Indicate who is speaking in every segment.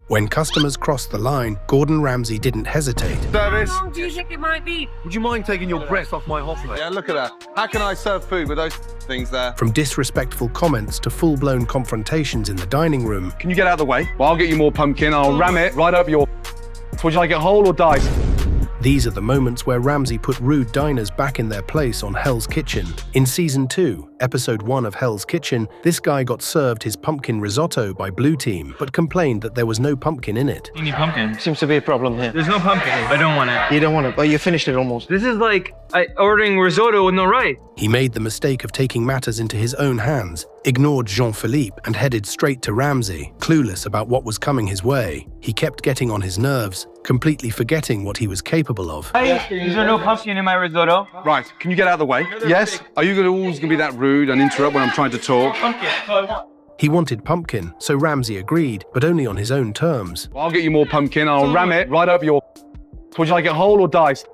Speaker 1: When customers crossed the line, Gordon Ramsay didn't hesitate.
Speaker 2: Service.
Speaker 3: How long do you think it might be?
Speaker 2: Would you mind taking your breath off my hot plate? Yeah, look at that. How can I serve food with those things there?
Speaker 1: From disrespectful comments to full-blown confrontations in the dining room,
Speaker 2: Can you get out of the way? Well, I'll get you more pumpkin. I'll ram it right up your... Would you like it whole or diced?
Speaker 1: these are the moments where Ramsay put rude diners back in their place on Hell's Kitchen. In Season 2, Episode 1 of Hell's Kitchen, this guy got served his pumpkin risotto by Blue Team, but complained that there was no pumpkin in it.
Speaker 4: You need pumpkin.
Speaker 5: Seems to be a problem here.
Speaker 4: There's no pumpkin. I don't want it.
Speaker 5: You don't want it, but you finished it almost.
Speaker 4: This is like ordering risotto with no rice.
Speaker 1: He made the mistake of taking matters into his own hands, ignored Jean-Philippe, and headed straight to Ramsay, clueless about what was coming his way. He kept getting on his nerves, completely forgetting what he was capable of.
Speaker 4: Is there no pumpkin in my risotto?
Speaker 2: Right, can you get out of the way? Yes? Are you always going to be that rude and interrupt when I'm trying to talk?
Speaker 4: Pumpkin.
Speaker 1: He wanted pumpkin, so Ramsay agreed, but only on his own terms.
Speaker 2: Well, I'll get you more pumpkin. I'll ram it right up your... Would you like it whole or diced?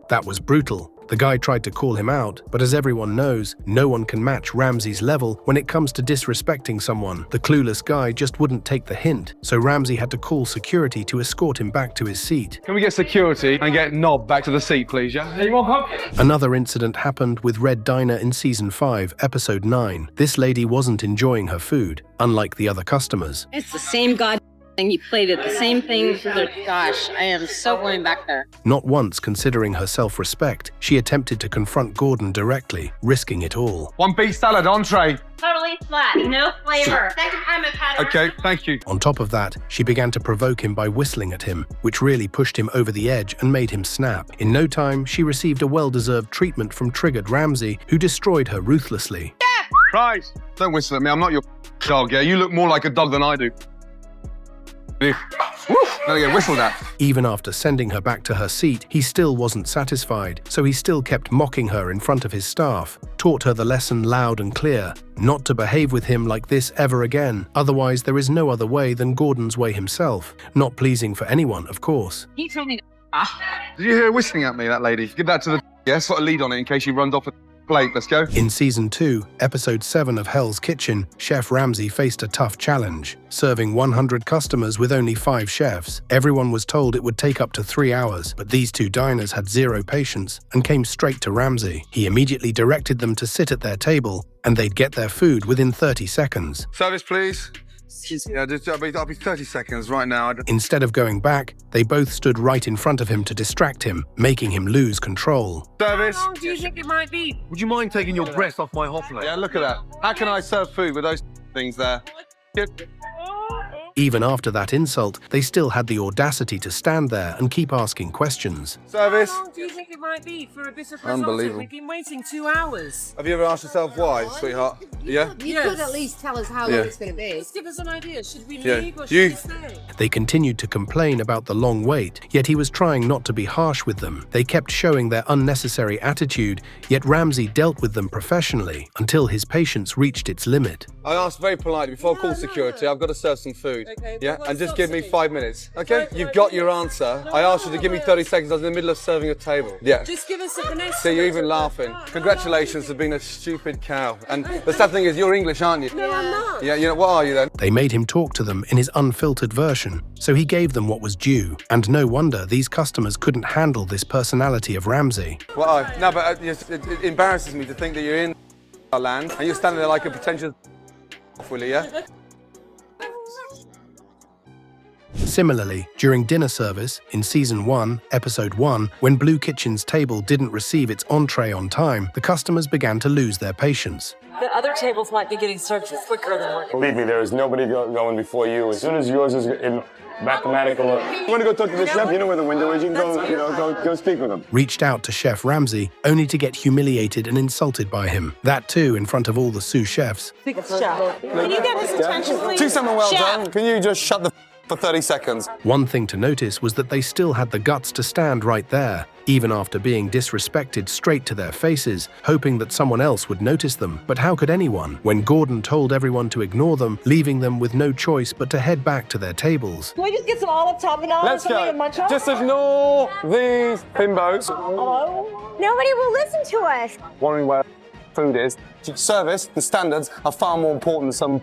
Speaker 1: That was brutal. The guy tried to call him out, but as everyone knows, no one can match Ramsay's level when it comes to disrespecting someone. The clueless guy just wouldn't take the hint, so Ramsay had to call security to escort him back to his seat.
Speaker 2: Can we get security and get Knob back to the seat, please, yeah?
Speaker 4: You want pumpkin?
Speaker 1: Another incident happened with Red Diner in Season 5, Episode 9. This lady wasn't enjoying her food, unlike the other customers.
Speaker 6: It's the same goddamn thing. You played it, the same thing. Gosh, I am so going back there.
Speaker 1: Not once considering her self-respect, she attempted to confront Gordon directly, risking it all.
Speaker 2: One beef salad, entree.
Speaker 6: Totally flat, no flavor. Second time I've had it.
Speaker 2: Okay, thank you.
Speaker 1: On top of that, she began to provoke him by whistling at him, which really pushed him over the edge and made him snap. In no time, she received a well-deserved treatment from triggered Ramsay, who destroyed her ruthlessly.
Speaker 2: Right. Don't whistle at me, I'm not your dog, yeah? You look more like a dog than I do. There you go, whistle that.
Speaker 1: Even after sending her back to her seat, he still wasn't satisfied, so he still kept mocking her in front of his staff, taught her the lesson loud and clear, not to behave with him like this ever again, otherwise there is no other way than Gordon's way himself. Not pleasing for anyone, of course.
Speaker 6: He told me to
Speaker 2: Did you hear her whistling at me, that lady? Give that to the... Yeah, sort of lead on it in case she runs off a plate. Let's go.
Speaker 1: In Season 2, Episode 7 of Hell's Kitchen, Chef Ramsay faced a tough challenge, serving 100 customers with only 5 chefs. Everyone was told it would take up to 3 hours, but these 2 diners had zero patience and came straight to Ramsay. He immediately directed them to sit at their table, and they'd get their food within 30 seconds.
Speaker 2: Service, please. Yeah, I'll be 30 seconds right now.
Speaker 1: Instead of going back, they both stood right in front of him to distract him, making him lose control.
Speaker 2: Service.
Speaker 3: How long do you think it might be?
Speaker 2: Would you mind taking your breath off my hot plate? Yeah, look at that. How can I serve food with those things there?
Speaker 1: Even after that insult, they still had the audacity to stand there and keep asking questions.
Speaker 2: Service.
Speaker 3: How long do you think it might be for a bit of risotto?
Speaker 2: Unbelievable.
Speaker 3: We've been waiting 2 hours.
Speaker 2: Have you ever asked yourself why, sweetheart? Yeah?
Speaker 7: You could at least tell us how long it's going to be.
Speaker 3: Just give us an idea. Should we
Speaker 2: Yeah.
Speaker 3: leave or should
Speaker 2: You-
Speaker 3: we stay?
Speaker 1: They continued to complain about the long wait, yet he was trying not to be harsh with them. They kept showing their unnecessary attitude, yet Ramsay dealt with them professionally until his patience reached its limit.
Speaker 2: I asked very politely, before I call security, I've got to serve some food.
Speaker 3: Okay,
Speaker 2: Yeah?
Speaker 3: well,
Speaker 2: And just
Speaker 3: stop
Speaker 2: give me
Speaker 3: singing.
Speaker 2: 5 minutes. Okay?
Speaker 3: Okay,
Speaker 2: You've got
Speaker 3: okay.
Speaker 2: your answer.
Speaker 3: No,
Speaker 2: I asked you
Speaker 3: no,
Speaker 2: to give me
Speaker 3: no.
Speaker 2: 30 seconds. I was in the middle of serving a table. Yeah.
Speaker 3: Just give us a finesse.
Speaker 2: See, you're even laughing. Congratulations for being a stupid cow. And the sad thing is, you're English, aren't you?
Speaker 3: No, I'm not.
Speaker 2: Yeah, you know, what are you then?
Speaker 1: They made him talk to them in his unfiltered version, so he gave them what was due. And no wonder these customers couldn't handle this personality of Ramsay.
Speaker 2: What are you? No, but it embarrasses me to think that you're in our land and you're standing there like a pretentious will you, yeah?
Speaker 1: Similarly, during dinner service, in Season 1, Episode 1, when Blue Kitchen's table didn't receive its entree on time, the customers began to lose their patience.
Speaker 3: The other tables might be getting served quicker than we're
Speaker 8: Believe me, there is nobody going before you. As soon as yours is in mathematical, you want to go talk to the chef? You know where the window is. You can go speak with him.
Speaker 1: Reached out to Chef Ramsay, only to get humiliated and insulted by him. That too in front of all the sous chefs.
Speaker 6: Can you get his attention, please?
Speaker 2: Do something well
Speaker 6: Chef.
Speaker 2: done. Can you just shut the for 30 seconds?
Speaker 1: One thing to notice was that they still had the guts to stand right there, even after being disrespected straight to their faces, hoping that someone else would notice them. But how could anyone, when Gordon told everyone to ignore them, leaving them with no choice but to head back to their tables?
Speaker 9: Can we just get some olive tapenade?
Speaker 2: Let's go. Just ignore these bimbos.
Speaker 9: Hello? Nobody will listen to us.
Speaker 2: Wondering where food is. Service, the standards are far more important than some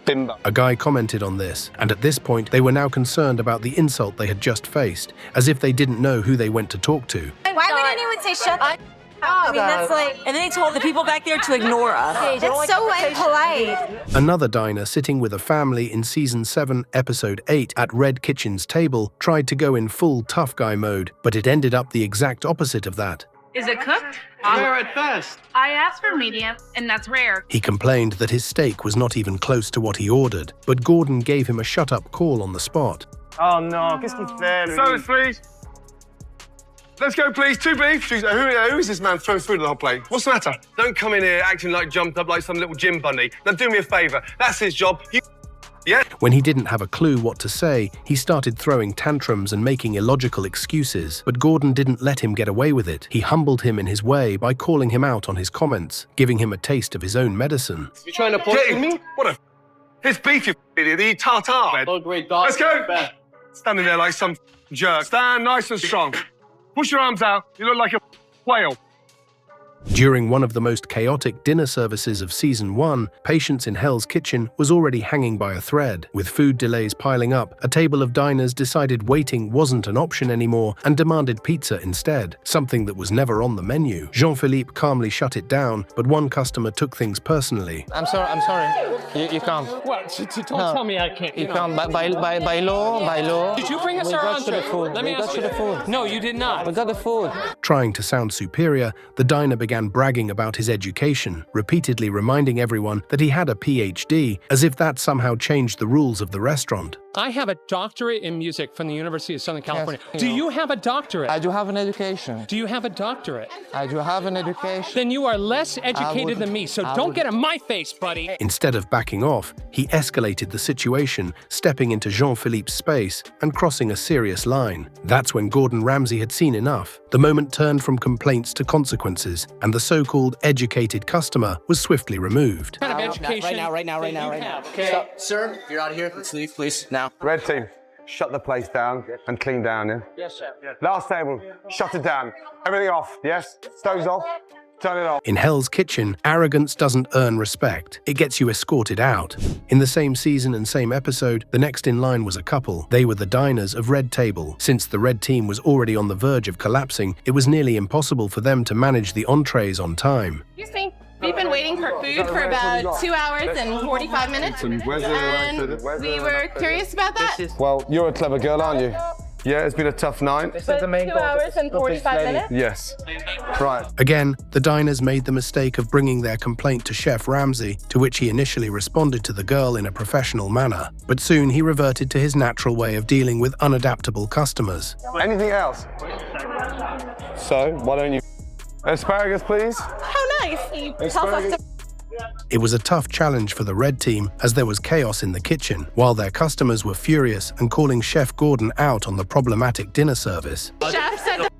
Speaker 2: Bimbo.
Speaker 1: A guy commented on this, and at this point they were now concerned about the insult they had just faced, as if they didn't know who they went to talk to.
Speaker 9: Why would anyone say shut the I mean, that's like...
Speaker 3: And then he told the people back there to ignore us.
Speaker 9: That's so impolite.
Speaker 1: Another diner sitting with a family in Season 7, Episode 8 at Red Kitchen's table tried to go in full tough guy mode, but it ended up the exact opposite of that.
Speaker 10: Is it cooked?
Speaker 4: Rare at best.
Speaker 10: I asked for medium, and that's rare.
Speaker 1: He complained that his steak was not even close to what he ordered, but Gordon gave him a shut-up call on the spot.
Speaker 8: Oh no, qu'est-ce qu'il fait, lui?
Speaker 2: Service, please. Let's go, please. 2 beef. Who is this man throwing food at the whole plate? What's the matter? Don't come in here acting like jumped up like some little gym bunny. Now do me a favour. That's his job. Yeah?
Speaker 1: When he didn't have a clue what to say, he started throwing tantrums and making illogical excuses, but Gordon didn't let him get away with it. He humbled him in his way by calling him out on his comments, giving him a taste of his own medicine.
Speaker 4: You trying to poison me?
Speaker 2: What a... It's beef, you idiot. You tartar.
Speaker 4: Oh, great dog.
Speaker 2: Let's go. Standing there like some jerk. Stand nice and strong. Push your arms out. You look like a whale.
Speaker 1: During one of the most chaotic dinner services of Season 1, Patience in Hell's Kitchen was already hanging by a thread. With food delays piling up, a table of diners decided waiting wasn't an option anymore and demanded pizza instead, something that was never on the menu. Jean-Philippe calmly shut it down, but one customer took things personally.
Speaker 5: I'm sorry. You can't.
Speaker 4: What? Don't tell me I can't.
Speaker 5: You can't. By law.
Speaker 4: Did you bring us our entree? Let me ask you.
Speaker 5: The food.
Speaker 4: No, you did not.
Speaker 5: We got the food.
Speaker 1: Trying to sound superior, the diner began bragging about his education, repeatedly reminding everyone that he had a PhD, as if that somehow changed the rules of the restaurant.
Speaker 11: I have a doctorate in music from the University of Southern California.
Speaker 5: Yes,
Speaker 11: do you have a doctorate?
Speaker 5: I do have an education.
Speaker 11: Do you have a doctorate?
Speaker 5: I do have an education.
Speaker 11: Then you are less educated than me, so don't get in my face, buddy.
Speaker 1: Instead of backing off, he escalated the situation, stepping into Jean-Philippe's space and crossing a serious line. That's when Gordon Ramsay had seen enough. The moment turned from complaints to consequences, and the so-called educated customer was swiftly removed.
Speaker 11: What kind of education?
Speaker 5: Right now.
Speaker 11: Okay.
Speaker 5: Stop. Sir, you're out of here. Let's leave, please. Now.
Speaker 2: Red team, shut the place down and clean down, yeah?
Speaker 11: Yes, sir.
Speaker 2: Last table, shut it down. Everything off, yes? Stoves off, turn it off.
Speaker 1: In Hell's Kitchen, arrogance doesn't earn respect. It gets you escorted out. In the same season and same episode, the next in line was a couple. They were the diners of Red Table. Since the Red team was already on the verge of collapsing, it was nearly impossible for them to manage the entrees on time.
Speaker 10: Excuse me. We've been waiting for food for about 2 hours and 45 minutes. And we were curious about that.
Speaker 2: Well, you're a clever girl, aren't you? Yeah, it's been a tough night.
Speaker 10: But 2 hours and 45 minutes?
Speaker 2: Yes. Right.
Speaker 1: Again, the diners made the mistake of bringing their complaint to Chef Ramsay, to which he initially responded to the girl in a professional manner. But soon he reverted to his natural way of dealing with unadaptable customers.
Speaker 2: Anything else? So, why don't you... Asparagus, please.
Speaker 10: How nice. He tells us to...
Speaker 1: It was a tough challenge for the Red team, as there was chaos in the kitchen, while their customers were furious and calling Chef Gordon out on the problematic dinner service.
Speaker 10: Chef said that...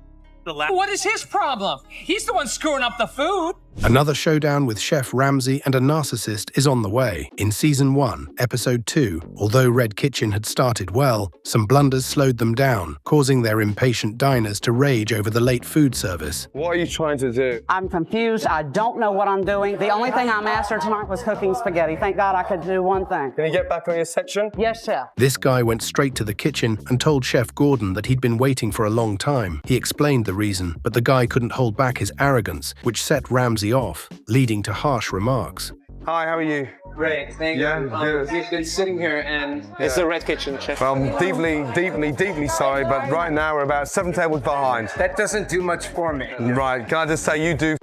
Speaker 11: What is his problem? He's the one screwing up the food.
Speaker 1: Another showdown with Chef Ramsay and a narcissist is on the way. In Season 1, Episode 2, although Red Kitchen had started well, some blunders slowed them down, causing their impatient diners to rage over the late food service.
Speaker 2: What are you trying to do?
Speaker 12: I'm confused. I don't know what I'm doing. The only thing I mastered tonight was cooking spaghetti. Thank God I could do one thing.
Speaker 2: Can you get back on your section?
Speaker 12: Yes, Chef.
Speaker 1: This guy went straight to the kitchen and told Chef Gordon that he'd been waiting for a long time. He explained the reason, but the guy couldn't hold back his arrogance, which set Ramsay off, leading to harsh remarks.
Speaker 2: Hi, how are you?
Speaker 4: Great, thank you.
Speaker 2: Yeah,
Speaker 4: We've been sitting here and...
Speaker 5: It's the Red Kitchen, Chef.
Speaker 2: Well, I'm deeply sorry, but right now we're about 7 tables behind.
Speaker 4: That doesn't do much for me.
Speaker 2: Right, can I just say you do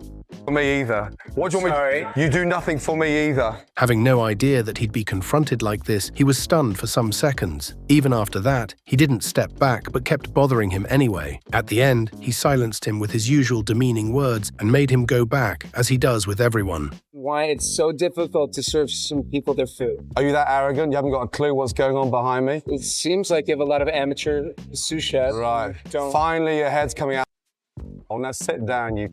Speaker 2: for me either? What do you want me to... You do nothing for me either.
Speaker 1: Having no idea that he'd be confronted like this, he was stunned for some seconds. Even after that, he didn't step back but kept bothering him anyway. At the end, he silenced him with his usual demeaning words and made him go back, as he does with everyone.
Speaker 4: Why it's so difficult to serve some people their food.
Speaker 2: Are you that arrogant? You haven't got a clue what's going on behind me?
Speaker 4: It seems like you have a lot of amateur sous chefs.
Speaker 2: Right.
Speaker 4: Don't...
Speaker 2: Finally, your head's coming out. Oh, now sit down, you